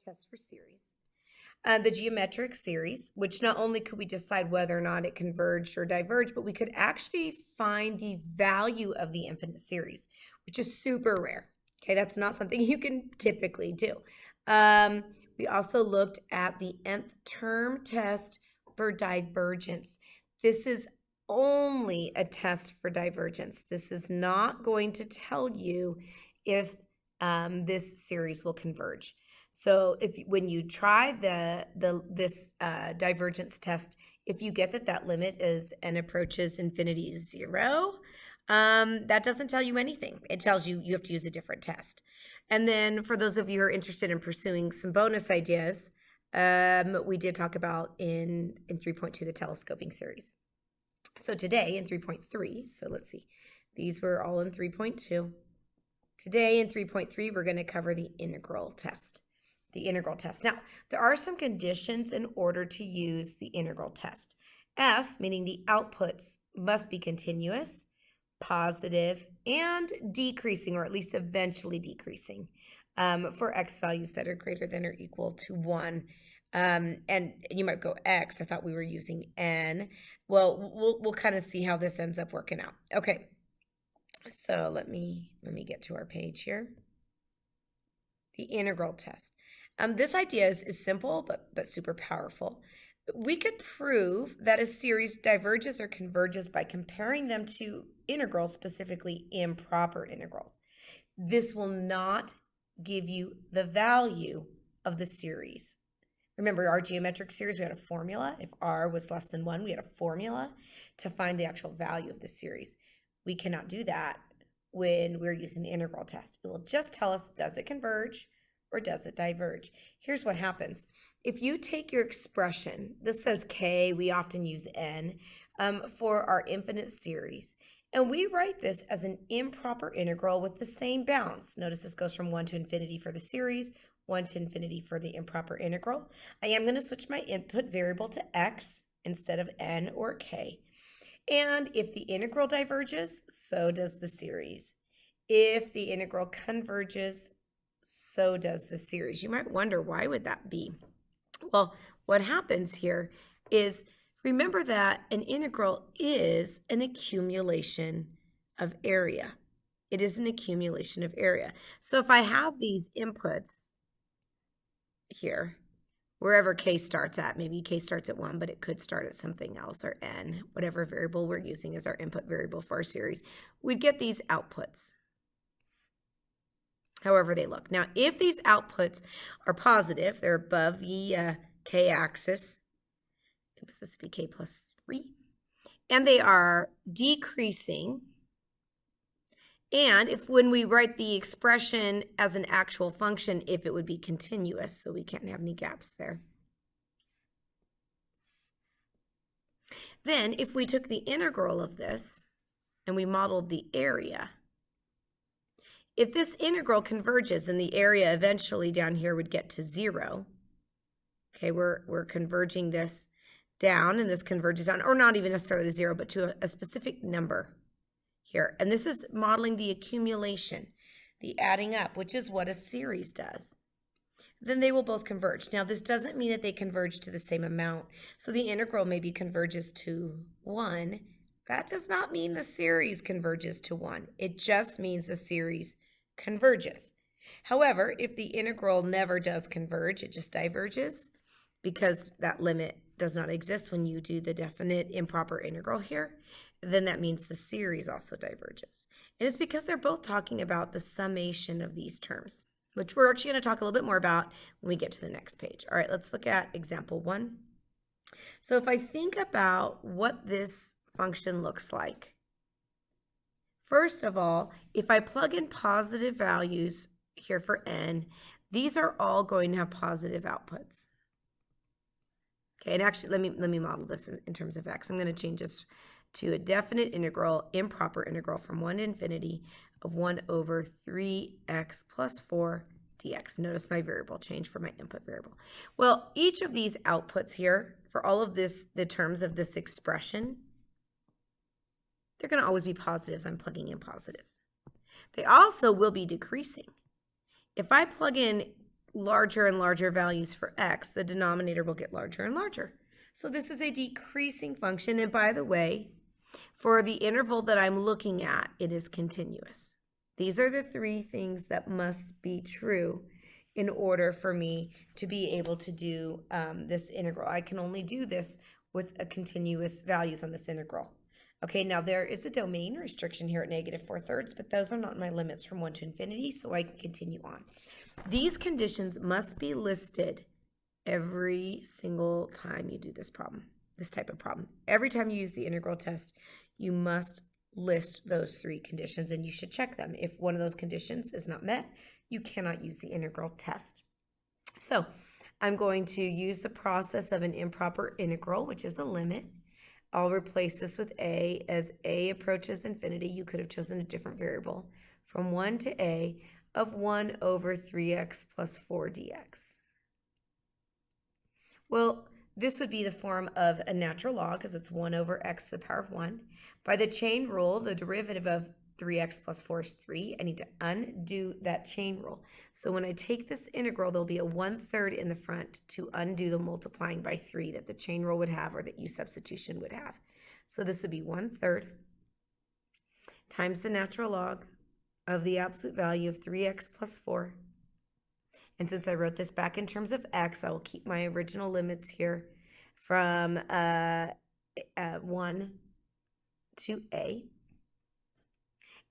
test for series. The geometric series, which not only could we decide whether or not it converged or diverged, but we could actually find the value of the infinite series, which is super rare. Okay, that's not something you can typically do. We also looked at the nth term test for divergence. This is only a test for divergence. This is not going to tell you if this series will converge. So when you try this divergence test, if you get that limit is and approaches infinity 0, that doesn't tell you anything. It tells you you have to use a different test. And then for those of you who are interested in pursuing some bonus ideas, we did talk about in 3.2 the telescoping series. So today in 3.3, so let's see, these were all in 3.2. Today in 3.3, we're going to cover the integral test. Now, there are some conditions in order to use the integral test. F, meaning the outputs, must be continuous, positive, and decreasing, or at least eventually decreasing, for x values that are greater than or equal to 1. And you might go x, I thought we were using n. Well, we'll kind of see how this ends up working out. Okay, so let me get to our page here. The integral test. This idea is simple, but super powerful. We could prove that a series diverges or converges by comparing them to integrals, specifically improper integrals. This will not give you the value of the series. Remember, our geometric series, we had a formula. If r was less than 1, we had a formula to find the actual value of the series. We cannot do that when we're using the integral test. It will just tell us, does it converge or does it diverge? Here's what happens. If you take your expression, this says k, we often use n, for our infinite series, and we write this as an improper integral with the same bounds. Notice this goes from 1 to infinity for the series, 1 to infinity for the improper integral. I am going to switch my input variable to x instead of n or k. And if the integral diverges, so does the series. If the integral converges, so does the series. You might wonder, why would that be? Well, what happens here is, remember that an integral is an accumulation of area. It is an accumulation of area. So if I have these inputs here, wherever k starts at, maybe k starts at 1, but it could start at something else, or n, whatever variable we're using as our input variable for our series, we'd get these outputs, however they look. Now, if these outputs are positive, they're above the k-axis, oops, this would be k plus 3, and they are decreasing, and if when we write the expression as an actual function, if it would be continuous, so we can't have any gaps there. Then if we took the integral of this and we modeled the area, if this integral converges and the area eventually down here would get to 0, okay, we're converging this down and this converges down, or not even necessarily to 0, but to a specific number here. And this is modeling the accumulation, the adding up, which is what a series does. Then they will both converge. Now, this doesn't mean that they converge to the same amount. So the integral maybe converges to 1. That does not mean the series converges to 1. It just means the series converges. However, if the integral never does converge, it just diverges, because that limit does not exist when you do the definite improper integral here, then that means the series also diverges. And it's because they're both talking about the summation of these terms, which we're actually going to talk a little bit more about when we get to the next page. All right, let's look at example 1. So if I think about what this function looks like, first of all, if I plug in positive values here for n, these are all going to have positive outputs. Okay, and actually, let me model this in terms of x. I'm going to change this to a definite integral, improper integral from 1 to infinity of 1 over 3x plus 4 dx. Notice my variable change for my input variable. Well, each of these outputs here, for all of this, the terms of this expression, they're going to always be positives. I'm plugging in positives. They also will be decreasing. If I plug in larger and larger values for x, the denominator will get larger and larger. So this is a decreasing function. And by the way, for the interval that I'm looking at, it is continuous. These are the three things that must be true in order for me to be able to do this integral. I can only do this with a continuous values on this integral. Okay, now there is a domain restriction here at -4/3, but those are not my limits from 1 to infinity, so I can continue on. These conditions must be listed every single time you do this problem, this type of problem. Every time you use the integral test, you must list those three conditions, and you should check them. If one of those conditions is not met, you cannot use the integral test. So I'm going to use the process of an improper integral, which is a limit. I'll replace this with a. As a approaches infinity, you could have chosen a different variable, from 1 to a of 1 over 3x plus 4 dx. Well, this would be the form of a natural log, because it's 1 over x to the power of 1. By the chain rule, the derivative of 3x plus 4 is 3. I need to undo that chain rule. So when I take this integral, there'll be a 1/3 in the front to undo the multiplying by 3 that the chain rule would have, or that u substitution would have. So this would be 1/3 times the natural log of the absolute value of 3x plus 4. And since I wrote this back in terms of x, I will keep my original limits here from 1 to a.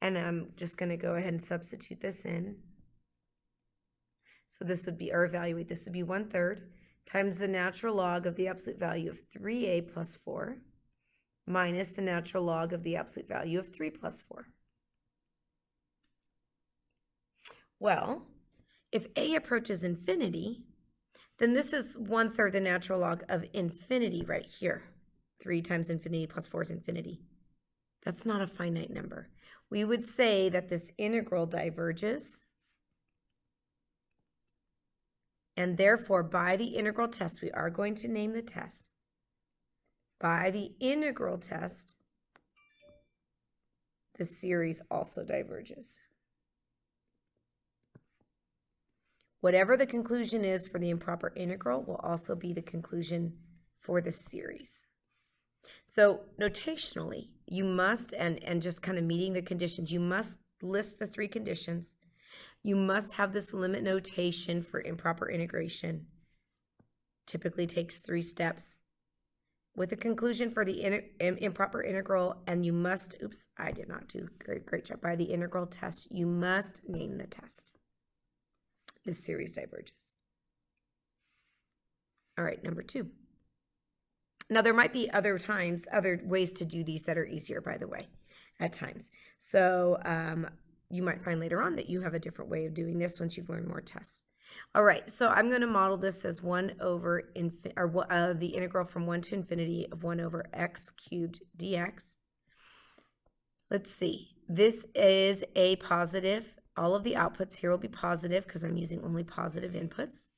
And I'm just going to go ahead and substitute this in. So this would be, or evaluate, this would be 1/3 times the natural log of the absolute value of 3a plus 4 minus the natural log of the absolute value of 3 plus 4. Well, if a approaches infinity, then this is 1/3 the natural log of infinity right here. 3 times infinity plus 4 is infinity. That's not a finite number. We would say that this integral diverges, and therefore by the integral test, we are going to name the test. By the integral test, the series also diverges. Whatever the conclusion is for the improper integral will also be the conclusion for the series. So notationally, you must, and just kind of meeting the conditions, you must list the three conditions. You must have this limit notation for improper integration. Typically takes 3 steps. With the conclusion for the improper integral, and you must, oops, I did not do great job. By the integral test, you must name the test. This series diverges. All right, number 2. Now, there might be other ways to do these that are easier, by the way, at times. So you might find later on that you have a different way of doing this once you've learned more tests. All right, so I'm going to model this as 1 over, the integral from 1 to infinity of 1 over x cubed dx. Let's see. This is a positive. All of the outputs here will be positive because I'm using only positive inputs.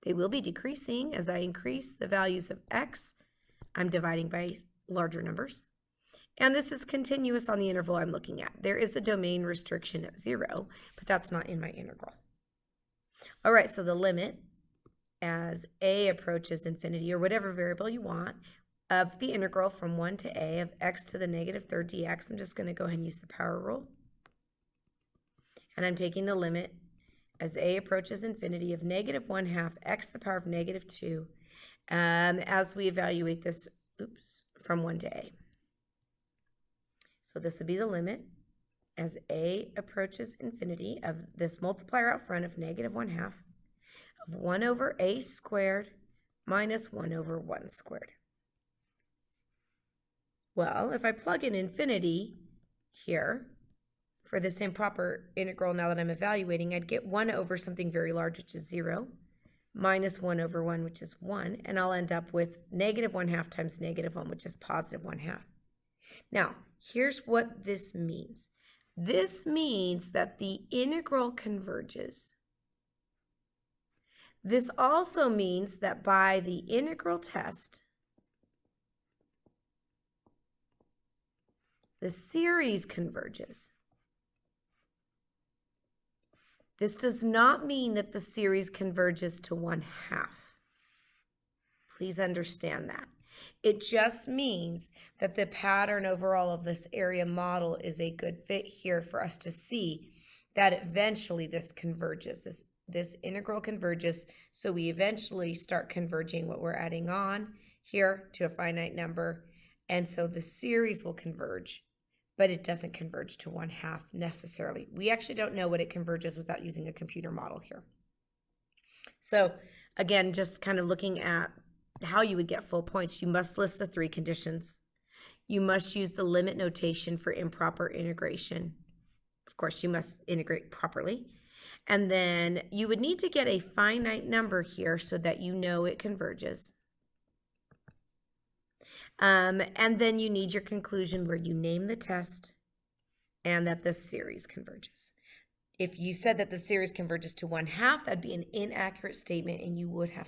They will be decreasing as I increase the values of x. I'm dividing by larger numbers. And this is continuous on the interval I'm looking at. There is a domain restriction at 0, but that's not in my integral. All right, so the limit as a approaches infinity, or whatever variable you want, of the integral from 1 to a of x to the -3rd dx. I'm just going to go ahead and use the power rule. And I'm taking the limit as a approaches infinity of -1/2 x to the power of -2 as we evaluate this, from 1 to a. So this would be the limit as a approaches infinity of this multiplier out front of -1/2 of 1 over a squared minus 1 over 1 squared. Well, if I plug in infinity here, for this improper integral, now that I'm evaluating, I'd get 1 over something very large, which is 0, minus 1 over 1, which is 1, and I'll end up with -1/2 times -1, which is +1/2. Now, here's what this means. This means that the integral converges. This also means that by the integral test, the series converges. This does not mean that the series converges to 1/2. Please understand that. It just means that the pattern overall of this area model is a good fit here for us to see that eventually this converges, this integral converges, so we eventually start converging what we're adding on here to a finite number, and so the series will converge, but it doesn't converge to 1/2 necessarily. We actually don't know what it converges without using a computer model here. So again, just kind of looking at how you would get full points, you must list the 3 conditions. You must use the limit notation for improper integration. Of course, you must integrate properly. And then you would need to get a finite number here so that you know it converges. And then you need your conclusion where you name the test and that the series converges. If you said that the series converges to 1/2, that'd be an inaccurate statement and you would have